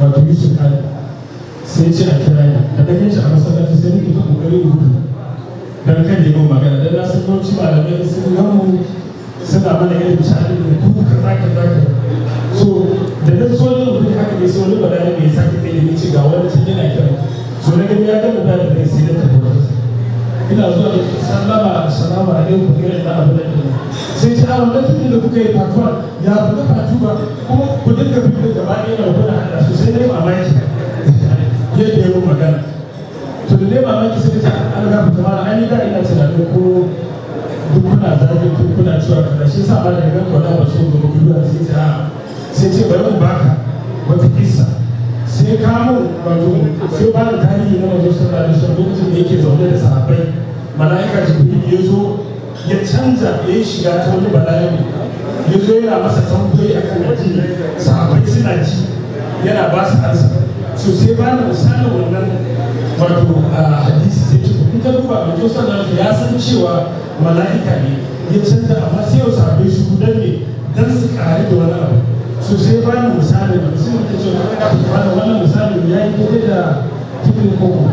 wato Yusuf Ali sai ce a kira ni da ɗan shi a masallaci sai nake ta ƙoƙarin gudu dan kan yi magana dan na san yawanci malamai sun gamu suna mana irin shaɗin da ku kaza so da na so ne mutum haka ne sai wani balani mai sake tsaye ne ce ga wani cikin yana kira so na gani ya gama da da sai da tabbata ina zuwa da sallama assalamu alaikum irin na abu da sai ce a wannan tun da kuka yi fatuwa ya buga fatuwa kuma ku dinga fitar gaba ɗaya da kuna hada su sai dai mamaki yadda ya magana to da dai mamaki sai ta an ga fita mara an yi da ina tunanin ko duk kuna zagin duk kuna cewa kaza shi sa ba da ga kwada ba so ga gudu sai ce bari mu baka wata kissa sai kamo wato sai ba da tarihi na wajen sallallahu alaihi wasallam lokacin da yake zaune da sahabbai mala'ika jibril ya zo ya canza ya yi shiga ta wani bala'i ya zo yana masa tambayoyi akan addini sahabbai suna ji yana ba su ansa so sai ba da misalin wannan wato hadisi sai ce kun ka duba mai josa da ya san cewa mala'ika ne ya canza amma sai yau sahabbai su gudan ne dan su kare da wani abu so sai ba ni misali da sai mutum ce wannan misali ya yi daidai da cikin koko